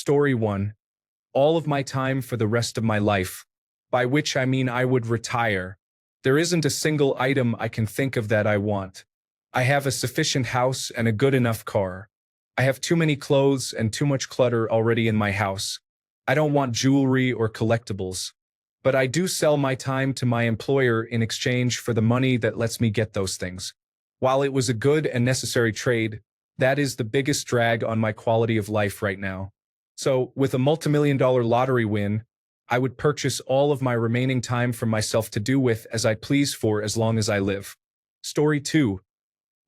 Story 1. All of my time for the rest of my life, by which I mean I would retire. There isn't a single item I can think of that I want. I have a sufficient house and a good enough car. I have too many clothes and too much clutter already in my house. I don't want jewelry or collectibles. But I do sell my time to my employer in exchange for the money that lets me get those things. While it was a good and necessary trade, that is the biggest drag on my quality of life right now. So, with a multimillion-dollar lottery win, I would purchase all of my remaining time for myself to do with as I please for as long as I live. Story 2.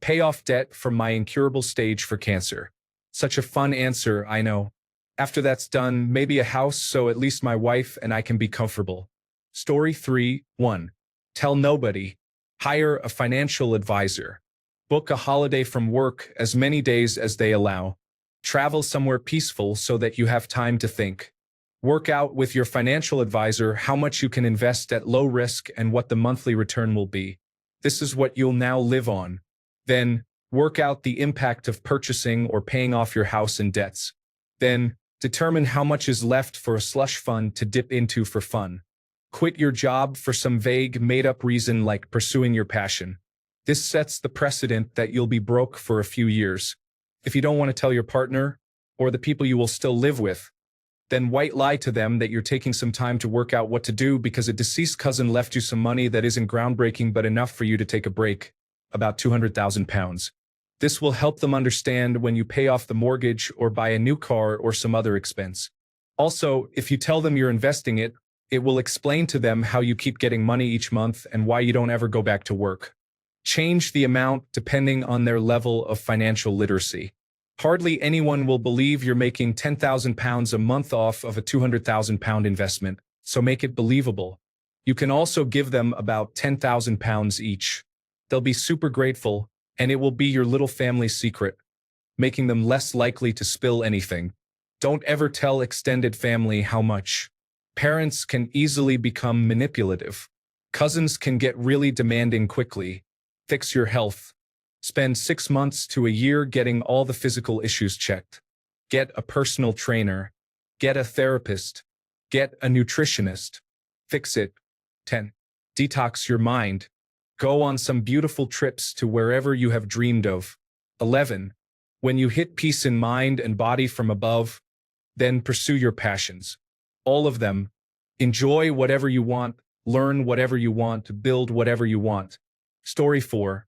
Pay off debt from my incurable stage for cancer. Such a fun answer, I know. After that's done, maybe a house so at least my wife and I can be comfortable. Story 3. 1. Tell nobody. Hire a financial advisor. Book a holiday from work as many days as they allow. Travel somewhere peaceful so that you have time to think. Work out with your financial advisor how much you can invest at low risk and what the monthly return will be. This is what you'll now live on. Then, work out the impact of purchasing or paying off your house and debts. Then, determine how much is left for a slush fund to dip into for fun. Quit your job for some vague, made-up reason like pursuing your passion. This sets the precedent that you'll be broke for a few years. If you don't want to tell your partner, or the people you will still live with, then white lie to them that you're taking some time to work out what to do because a deceased cousin left you some money that isn't groundbreaking but enough for you to take a break, about £200,000. This will help them understand when you pay off the mortgage or buy a new car or some other expense. Also, if you tell them you're investing it, it will explain to them how you keep getting money each month and why you don't ever go back to work. Change the amount depending on their level of financial literacy. Hardly anyone will believe you're making £10,000 a month off of a £200,000 investment, so make it believable. You can also give them about £10,000 each. They'll be super grateful, and it will be your little family's secret, making them less likely to spill anything. Don't ever tell extended family how much. Parents can easily become manipulative. Cousins can get really demanding quickly. Fix your health. Spend 6 months to a year getting all the physical issues checked. Get a personal trainer. Get a therapist. Get a nutritionist. Fix it. 10. Detox your mind. Go on some beautiful trips to wherever you have dreamed of. 11. When you hit peace in mind and body from above, then pursue your passions. All of them. Enjoy whatever you want, learn whatever you want, build whatever you want. Story 4.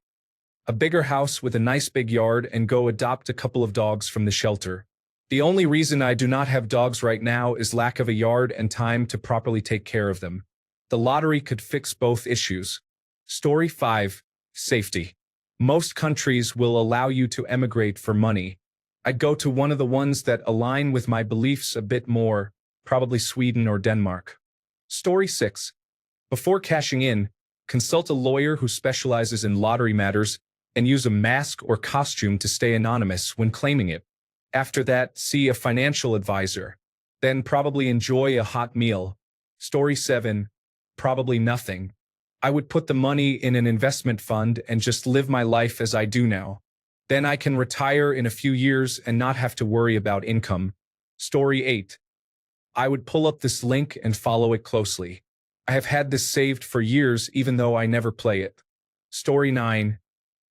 A bigger house with a nice big yard and go adopt a couple of dogs from the shelter. The only reason I do not have dogs right now is lack of a yard and time to properly take care of them. The lottery could fix both issues. Story 5. Safety. Most countries will allow you to emigrate for money. I'd go to one of the ones that align with my beliefs a bit more, probably Sweden or Denmark. Story 6. Before cashing in, consult a lawyer who specializes in lottery matters and use a mask or costume to stay anonymous when claiming it. After that, see a financial advisor. Then probably enjoy a hot meal. Story 7. Probably nothing. I would put the money in an investment fund and just live my life as I do now. Then I can retire in a few years and not have to worry about income. Story 8. I would pull up this link and follow it closely. I have had this saved for years even though I never play it. Story 9.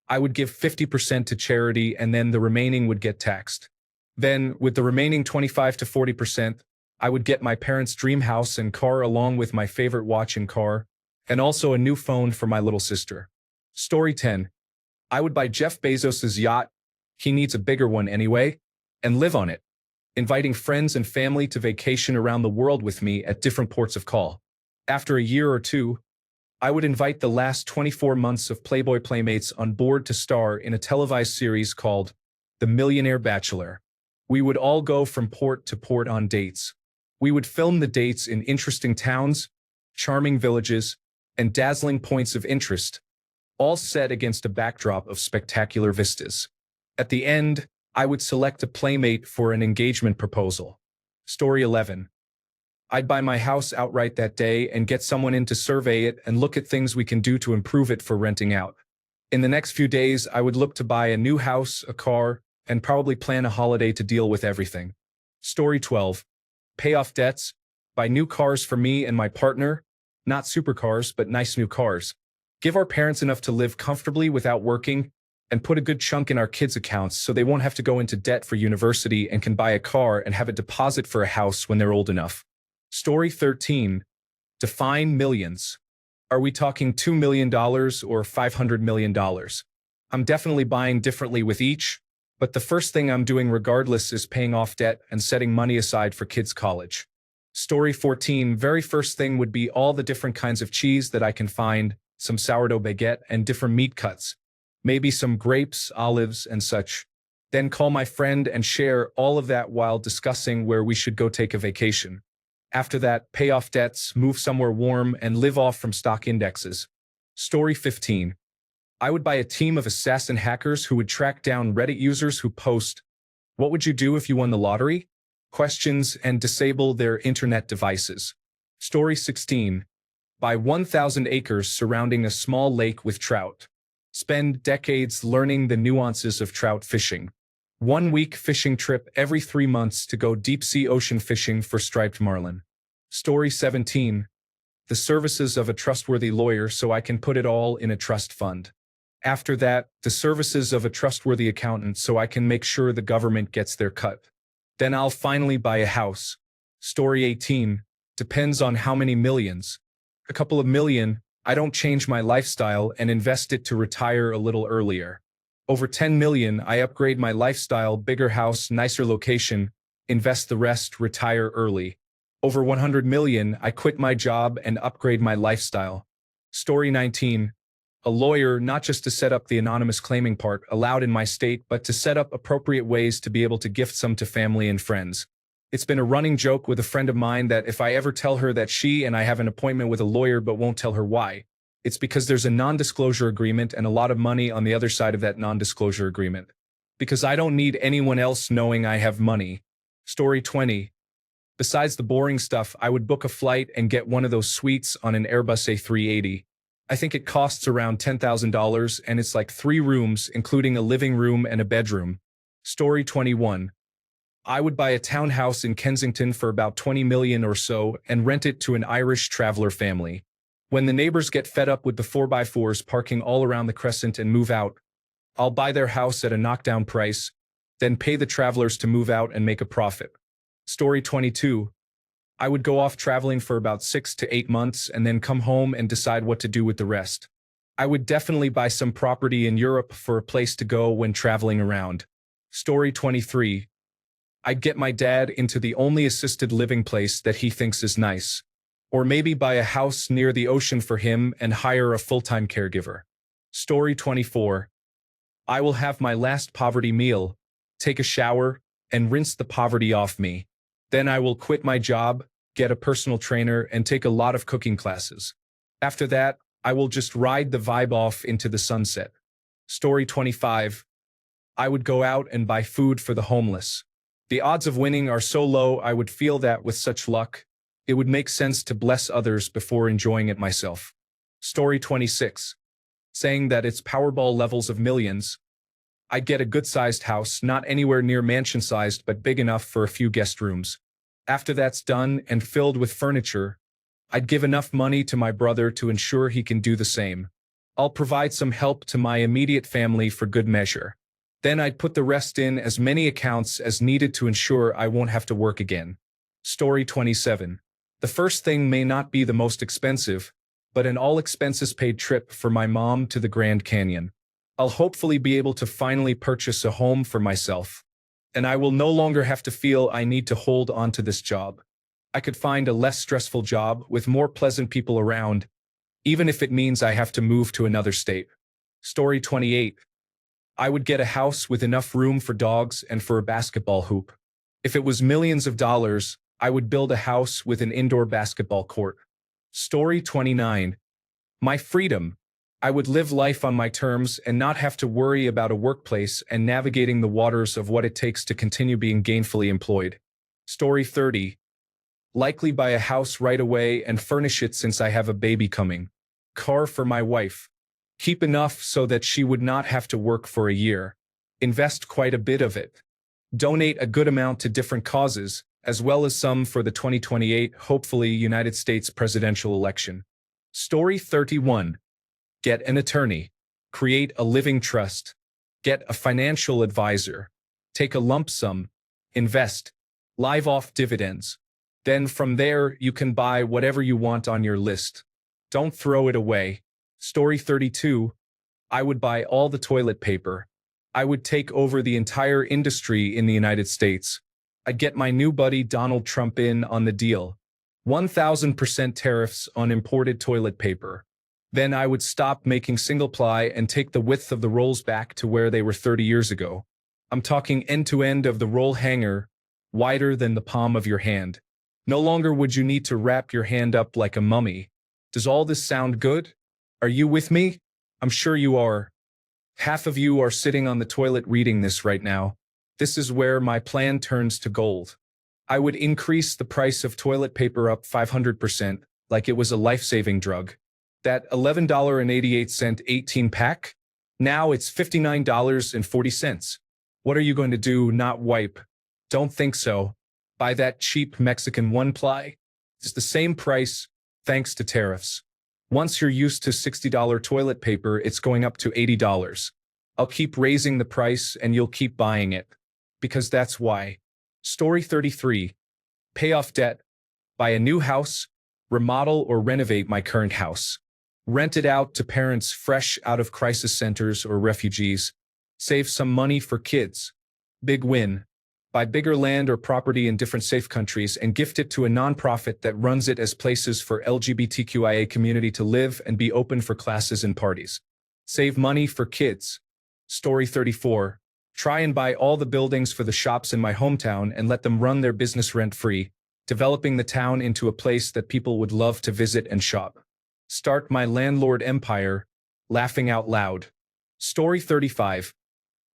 I would give 50% to charity and then the remaining would get taxed. Then, with the remaining 25 to 40%, I would get my parents' dream house and car along with my favorite watch and car, and also a new phone for my little sister. Story 10. I would buy Jeff Bezos's yacht, he needs a bigger one anyway, and live on it, inviting friends and family to vacation around the world with me at different ports of call. After a year or two, I would invite the last 24 months of Playboy Playmates on board to star in a televised series called The Millionaire Bachelor. We would all go from port to port on dates. We would film the dates in interesting towns, charming villages, and dazzling points of interest, all set against a backdrop of spectacular vistas. At the end, I would select a playmate for an engagement proposal. Story 11. I'd buy my house outright that day and get someone in to survey it and look at things we can do to improve it for renting out. In the next few days, I would look to buy a new house, a car, and probably plan a holiday to deal with everything. Story 12. Pay off debts. Buy new cars for me and my partner. Not supercars, but nice new cars. Give our parents enough to live comfortably without working, and put a good chunk in our kids' accounts so they won't have to go into debt for university and can buy a car and have a deposit for a house when they're old enough. Story 13. Define millions. Are we talking $2 million or $500 million? I'm definitely buying differently with each, but the first thing I'm doing regardless is paying off debt and setting money aside for kids' college. Story 14. Very first thing would be all the different kinds of cheese that I can find, some sourdough baguette and different meat cuts. Maybe some grapes, olives, and such. Then call my friend and share all of that while discussing where we should go take a vacation. After that, pay off debts, move somewhere warm, and live off from stock indexes. Story 15. I would buy a team of assassin hackers who would track down Reddit users who post, "What would you do if you won the lottery?" questions and disable their internet devices. Story 16. Buy 1,000 acres surrounding a small lake with trout. Spend decades learning the nuances of trout fishing. 1 week fishing trip every 3 months to go deep-sea ocean fishing for striped marlin. Story 17. The services of a trustworthy lawyer so I can put it all in a trust fund. After that, the services of a trustworthy accountant so I can make sure the government gets their cut. Then I'll finally buy a house. Story 18. Depends on how many millions. A couple of million, I don't change my lifestyle and invest it to retire a little earlier. Over 10 million, I upgrade my lifestyle, bigger house, nicer location, invest the rest, retire early. Over 100 million, I quit my job and upgrade my lifestyle. Story 19. A lawyer, not just to set up the anonymous claiming part allowed in my state, but to set up appropriate ways to be able to gift some to family and friends. It's been a running joke with a friend of mine that if I ever tell her that she and I have an appointment with a lawyer but won't tell her why, it's because there's a non-disclosure agreement and a lot of money on the other side of that non-disclosure agreement. Because I don't need anyone else knowing I have money. Story 20. Besides the boring stuff, I would book a flight and get one of those suites on an Airbus A380. I think it costs around $10,000 and it's like 3 rooms, including a living room and a bedroom. Story 21. I would buy a townhouse in Kensington for about 20 million or so and rent it to an Irish traveler family. When the neighbors get fed up with the 4x4s parking all around the crescent and move out, I'll buy their house at a knockdown price, then pay the travelers to move out and make a profit. Story 22. I would go off traveling for about 6 to 8 months and then come home and decide what to do with the rest. I would definitely buy some property in Europe for a place to go when traveling around. Story 23. I'd get my dad into the only assisted living place that he thinks is nice. Or maybe buy a house near the ocean for him and hire a full-time caregiver. Story 24. I will have my last poverty meal, take a shower, and rinse the poverty off me. Then I will quit my job, get a personal trainer, and take a lot of cooking classes. After that, I will just ride the vibe off into the sunset. Story 25. I would go out and buy food for the homeless. The odds of winning are so low I would feel that with such luck, it would make sense to bless others before enjoying it myself. Story 26. Saying that it's Powerball levels of millions. I'd get a good-sized house, not anywhere near mansion-sized but big enough for a few guest rooms. After that's done and filled with furniture, I'd give enough money to my brother to ensure he can do the same. I'll provide some help to my immediate family for good measure. Then I'd put the rest in as many accounts as needed to ensure I won't have to work again. Story 27. The first thing may not be the most expensive, but an all-expenses-paid trip for my mom to the Grand Canyon. I'll hopefully be able to finally purchase a home for myself, and I will no longer have to feel I need to hold on to this job. I could find a less stressful job with more pleasant people around, even if it means I have to move to another state. Story 28. I would get a house with enough room for dogs and for a basketball hoop. If it was millions of dollars, I would build a house with an indoor basketball court. Story 29. My freedom. I would live life on my terms and not have to worry about a workplace and navigating the waters of what it takes to continue being gainfully employed. Story 30. Likely buy a house right away and furnish it since I have a baby coming. Car for my wife. Keep enough so that she would not have to work for a year. Invest quite a bit of it. Donate a good amount to different causes, as well as some for the 2028, hopefully, United States presidential election. Story 31. Get an attorney. Create a living trust. Get a financial advisor. Take a lump sum. Invest. Live off dividends. Then from there, you can buy whatever you want on your list. Don't throw it away. Story 32. I would buy all the toilet paper. I would take over the entire industry in the United States. I'd get my new buddy Donald Trump in on the deal. 1,000% tariffs on imported toilet paper. Then I would stop making single ply and take the width of the rolls back to where they were 30 years ago. I'm talking end to end of the roll hanger, wider than the palm of your hand. No longer would you need to wrap your hand up like a mummy. Does all this sound good? Are you with me? I'm sure you are. Half of you are sitting on the toilet reading this right now. This is where my plan turns to gold. I would increase the price of toilet paper up 500%, like it was a life-saving drug. That $11.88 18-pack? Now it's $59.40. What are you going to do, not wipe? Don't think so. Buy that cheap Mexican one-ply. It's the same price, thanks to tariffs. Once you're used to $60 toilet paper, it's going up to $80. I'll keep raising the price and you'll keep buying it. Because that's why. Story 33. Pay off debt. Buy a new house. Remodel or renovate my current house. Rent it out to parents fresh out of crisis centers or refugees. Save some money for kids. Big win. Buy bigger land or property in different safe countries and gift it to a nonprofit that runs it as places for LGBTQIA community to live and be open for classes and parties. Save money for kids. Story 34. Try and buy all the buildings for the shops in my hometown and let them run their business rent-free, developing the town into a place that people would love to visit and shop. Start my landlord empire, laughing out loud. Story 35.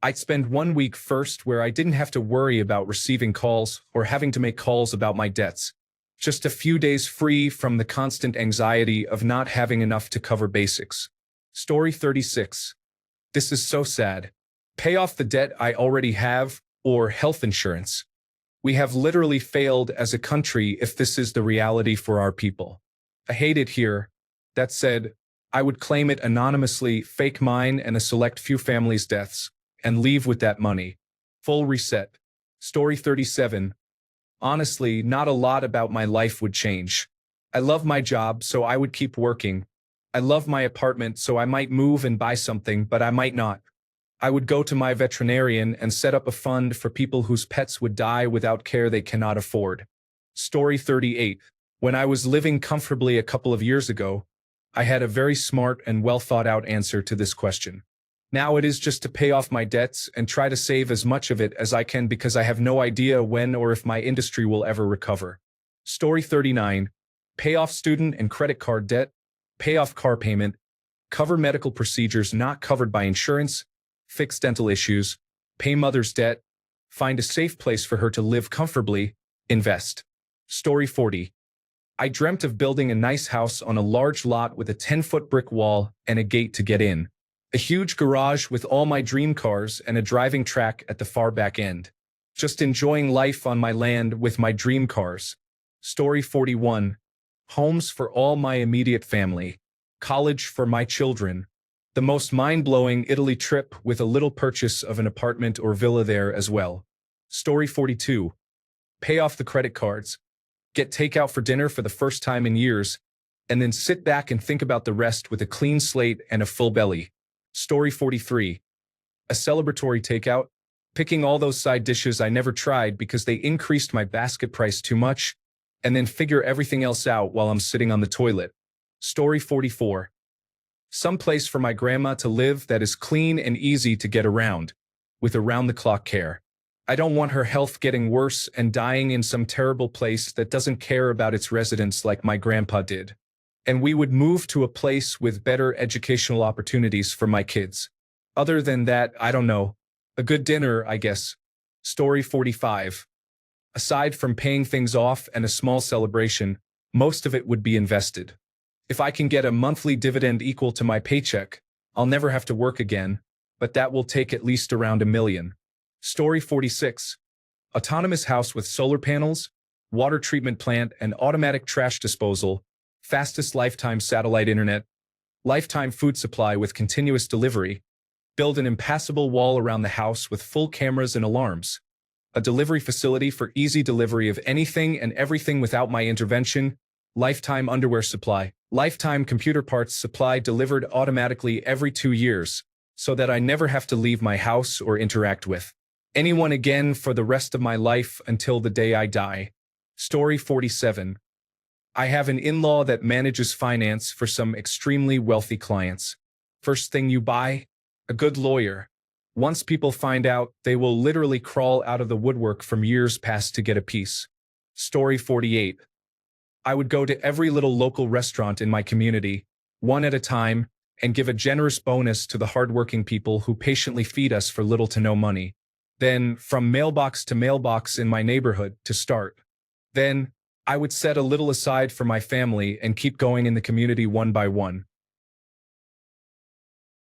I'd spend 1 week first where I didn't have to worry about receiving calls or having to make calls about my debts. Just a few days free from the constant anxiety of not having enough to cover basics. Story 36. This is so sad. Pay off the debt I already have, or health insurance. We have literally failed as a country if this is the reality for our people. I hate it here. That said, I would claim it anonymously, fake mine and a select few families' deaths, and leave with that money. Full reset. Story 37. Honestly, not a lot about my life would change. I love my job, so I would keep working. I love my apartment, so I might move and buy something, but I might not. I would go to my veterinarian and set up a fund for people whose pets would die without care they cannot afford. Story 38. When I was living comfortably a couple of years ago, I had a very smart and well-thought-out answer to this question. Now it is just to pay off my debts and try to save as much of it as I can because I have no idea when or if my industry will ever recover. Story 39. Pay off student and credit card debt, pay off car payment, cover medical procedures not covered by insurance, fix dental issues, pay mother's debt, find a safe place for her to live comfortably, invest. Story 40. I dreamt of building a nice house on a large lot with a 10-foot brick wall and a gate to get in. A huge garage with all my dream cars and a driving track at the far back end. Just enjoying life on my land with my dream cars. Story 41. Homes for all my immediate family. College for my children. The most mind-blowing Italy trip with a little purchase of an apartment or villa there as well. Story 42. Pay off the credit cards. Get takeout for dinner for the first time in years, and then sit back and think about the rest with a clean slate and a full belly. Story 43. A celebratory takeout, picking all those side dishes I never tried because they increased my basket price too much, and then figure everything else out while I'm sitting on the toilet. Story 44. Some place for my grandma to live that is clean and easy to get around, with around-the-clock care. I don't want her health getting worse and dying in some terrible place that doesn't care about its residents like my grandpa did. And we would move to a place with better educational opportunities for my kids. Other than that, I don't know. A good dinner, I guess. Story 45. Aside from paying things off and a small celebration, most of it would be invested. If I can get a monthly dividend equal to my paycheck, I'll never have to work again, but that will take at least around $1 million. Story 46. Autonomous house with solar panels, water treatment plant, and automatic trash disposal, fastest lifetime satellite internet, lifetime food supply with continuous delivery, build an impassable wall around the house with full cameras and alarms, a delivery facility for easy delivery of anything and everything without my intervention, lifetime underwear supply, lifetime computer parts supply delivered automatically every 2 years, so that I never have to leave my house or interact with anyone again for the rest of my life until the day I die. Story 47. I have an in-law that manages finance for some extremely wealthy clients. First thing you buy? A good lawyer. Once people find out, they will literally crawl out of the woodwork from years past to get a piece. Story 48. I would go to every little local restaurant in my community, one at a time, and give a generous bonus to the hardworking people who patiently feed us for little to no money. Then, from mailbox to mailbox in my neighborhood to start. Then, I would set a little aside for my family and keep going in the community one by one.